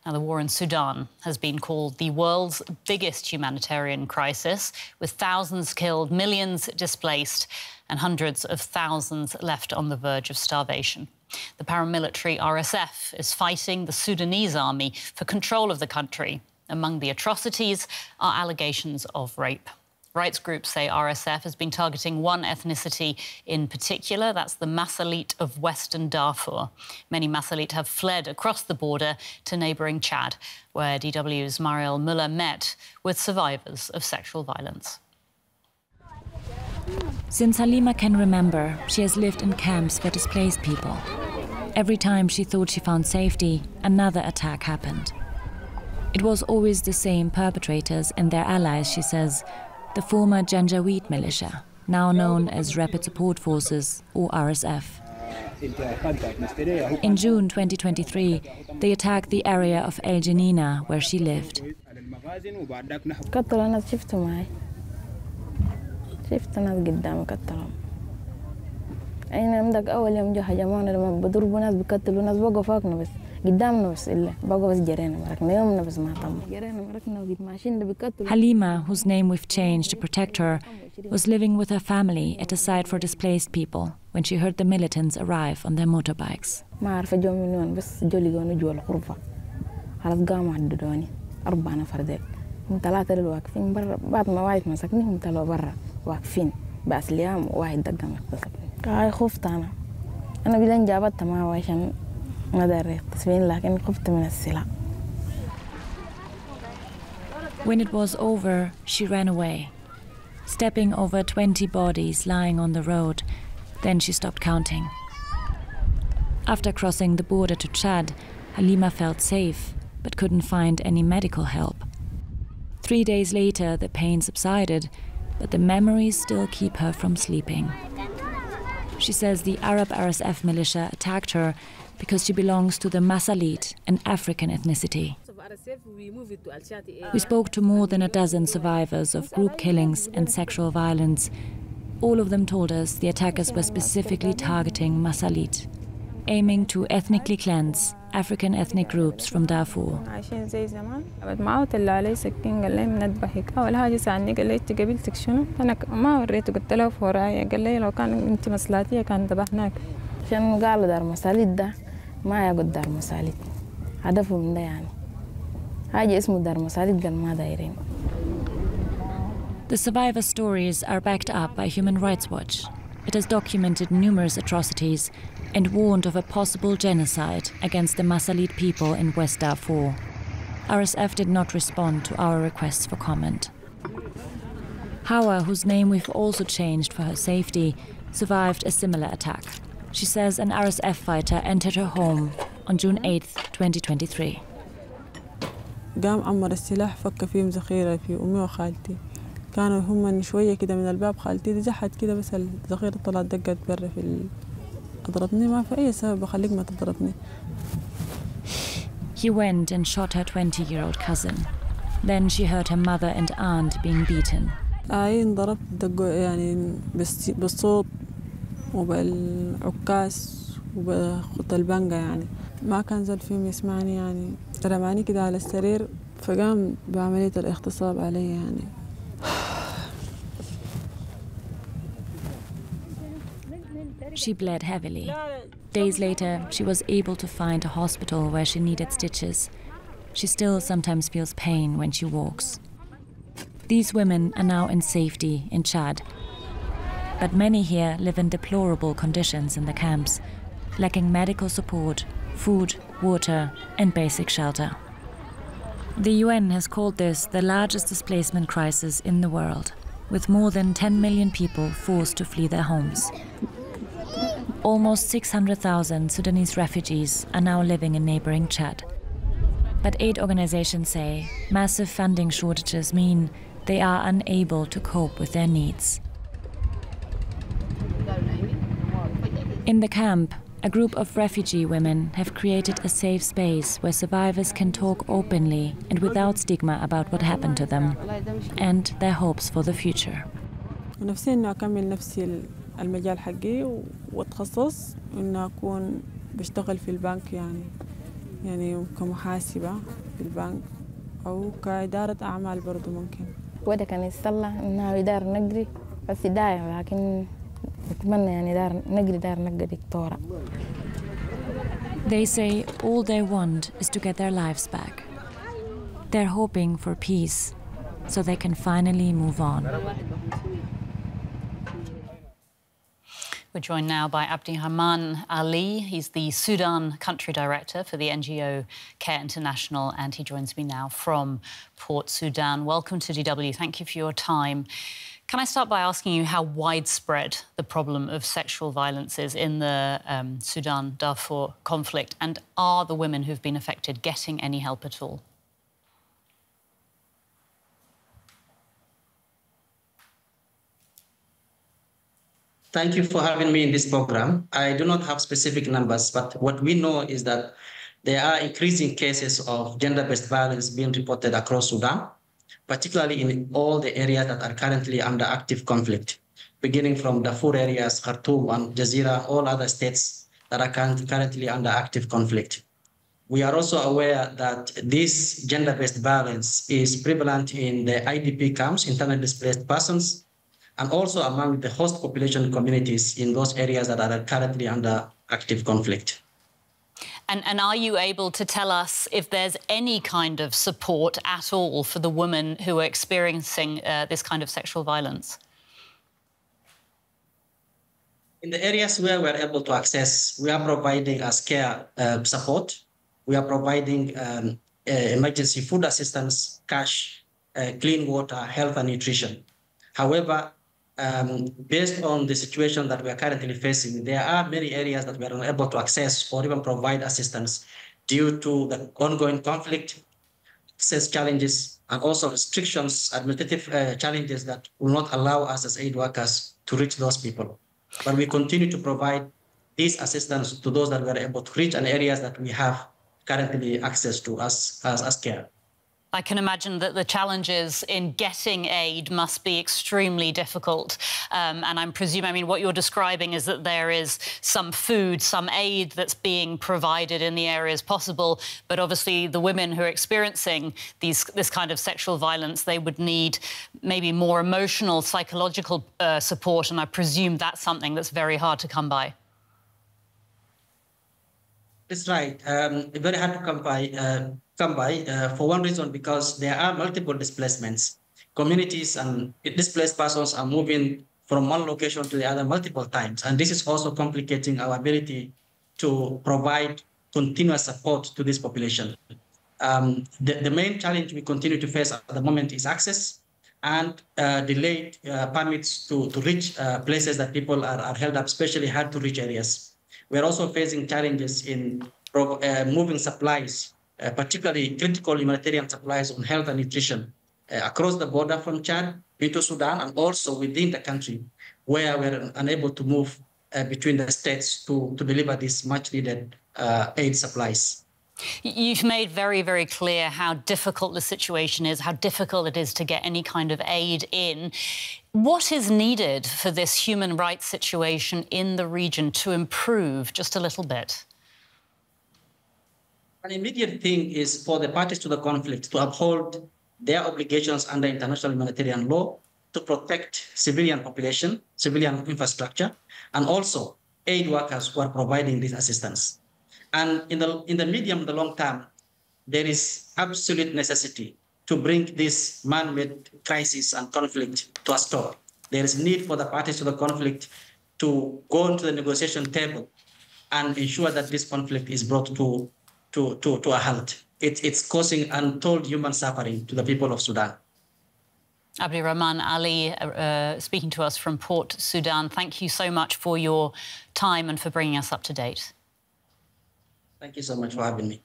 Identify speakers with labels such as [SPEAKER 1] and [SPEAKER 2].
[SPEAKER 1] Now, the war in Sudan has been called the world's biggest humanitarian crisis, with thousands killed, millions displaced, and hundreds of thousands left on the verge of starvation. The paramilitary RSF is fighting the Sudanese army for control of the country. Among the atrocities are allegations of rape. Rights groups say RSF has been targeting one ethnicity in particular. That's the Masalit of Western Darfur. Many Masalit have fled across the border to neighbouring Chad, where DW's Mariel Muller met with survivors of sexual violence.
[SPEAKER 2] Since Halima can remember, she has lived in camps for displaced people. Every time she thought she found safety, another attack happened. It was always the same perpetrators and their allies, she says, the former Janjaweed militia, now known as Rapid Support Forces, or RSF. In June 2023, they attacked the area of El Janina, where she lived. Halima, whose name we've changed to protect her, was living with her family at a site for displaced people when she heard the militants arrive on their motorbikes. When it was over, she ran away, stepping over 20 bodies lying on the road. Then she stopped counting. After crossing the border to Chad, Halima felt safe, but couldn't find any medical help. 3 days later, the pain subsided, but the memories still keep her from sleeping. She says the Arab RSF militia attacked her because she belongs to the Masalit, an African ethnicity. We spoke to more than a dozen survivors of group killings and sexual violence. All of them told us the attackers were specifically targeting Masalit, aiming to ethnically cleanse African ethnic groups from Darfur. The survivor stories are backed up by Human Rights Watch. It has documented numerous atrocities and warned of a possible genocide against the Masalit people in West Darfur. RSF did not respond to our requests for comment. Hawa, whose name we've also changed for her safety, survived a similar attack. She says an RSF fighter entered her home on June 8, 2023.
[SPEAKER 3] قام عمر السلاح فك فيهم ذخيرة في أمي وخالتي كانوا هم شوية كده من الباب خالتي جحد كده بس الذخيرة طلعت دقت برا في أضربني ما في أي سبب أخليك ما تضربني.
[SPEAKER 2] He went and shot her 20-year-old cousin. Then she heard her mother and aunt being beaten.
[SPEAKER 3] انضربت دقوا يعني بالصوت وبالعكاس وبخط البنجة يعني ما كان زال فيهم يسمعني يعني رماني كده على السرير فقام بعملية الاغتصاب علي يعني.
[SPEAKER 2] She bled heavily. Days later, she was able to find a hospital where she needed stitches. She still sometimes feels pain when she walks. These women are now in safety in Chad. But many here live in deplorable conditions in the camps, lacking medical support, food, water, and basic shelter. The UN has called this the largest displacement crisis in the world, with more than 10 million people forced to flee their homes. Almost 600,000 Sudanese refugees are now living in neighboring Chad. But aid organizations say massive funding shortages mean they are unable to cope with their needs. In the camp, a group of refugee women have created a safe space where survivors can talk openly and without stigma about what happened to them and their hopes for the future.
[SPEAKER 3] المجال حقي واتخصص إنه أكون بشتغل في البنك يعني يعني كمحاسبة في البنك أو كإدارة أعمال برضو ممكن.
[SPEAKER 4] وده كان يصلح إنها إدارة نقدي بس دايم لكن أتمنى يعني دار نقدي دكتورة.
[SPEAKER 2] They say all they want is to get their lives back. They're hoping for peace so they can finally move on.
[SPEAKER 1] We're joined now by Abdirahman Ali. He's the Sudan country director for the NGO Care International, and he joins me now from Port Sudan. Welcome to DW. Thank you for your time. Can I start by asking you how widespread the problem of sexual violence is in the Sudan-Darfur conflict, and are the women who've been affected getting any help at all?
[SPEAKER 5] Thank you for having me in this program. I do not have specific numbers, but what we know is that there are increasing cases of gender-based violence being reported across Sudan, particularly in all the areas that are currently under active conflict, beginning from Darfur areas, Khartoum and Jazeera, all other states that are currently under active conflict. We are also aware that this gender-based violence is prevalent in the IDP camps, internally displaced persons, and also among the host population communities in those areas that are currently under active conflict.
[SPEAKER 1] And are you able to tell us if there's any kind of support at all for the women who are experiencing this kind of sexual violence?
[SPEAKER 5] In the areas where we're able to access, we are providing as care support. We are providing emergency food assistance, cash, clean water, health and nutrition. However, based on the situation that we are currently facing, there are many areas that we are unable to access or even provide assistance due to the ongoing conflict, access challenges, and also restrictions, administrative challenges that will not allow us as aid workers to reach those people. But we continue to provide this assistance to those that we are able to reach and areas that we have currently access to as care.
[SPEAKER 1] I can imagine that the challenges in getting aid must be extremely difficult. And I'm presuming, I mean, what you're describing is that there is some food, some aid that's being provided in the areas possible. But obviously, the women who are experiencing this kind of sexual violence, they would need maybe more emotional, psychological support. And I presume that's something that's very hard to come by.
[SPEAKER 5] That's right. Very hard to come by for one reason, because there are multiple displacements. Communities and displaced persons are moving from one location to the other multiple times. And this is also complicating our ability to provide continuous support to this population. The main challenge we continue to face at the moment is access and delayed permits to reach places that people are held up, especially hard to reach areas. We're also facing challenges in moving supplies, particularly critical humanitarian supplies on health and nutrition across the border from Chad into Sudan and also within the country, where we're unable to move between the states to deliver these much needed aid supplies.
[SPEAKER 1] You've made very, very clear how difficult the situation is, how difficult it is to get any kind of aid in. What is needed for this human rights situation in the region to improve just a little bit?
[SPEAKER 5] An immediate thing is for the parties to the conflict to uphold their obligations under international humanitarian law to protect civilian population, civilian infrastructure, and also aid workers who are providing this assistance. And in the medium and the long term, there is absolute necessity to bring this man-made crisis and conflict to a stop. There is need for the parties to the conflict to go into the negotiation table and ensure that this conflict is brought to a halt. It's causing untold human suffering to the people of Sudan.
[SPEAKER 1] Abdirahman Ali speaking to us from Port Sudan. Thank you so much for your time and for bringing us up to date.
[SPEAKER 5] Thank you so much for having me.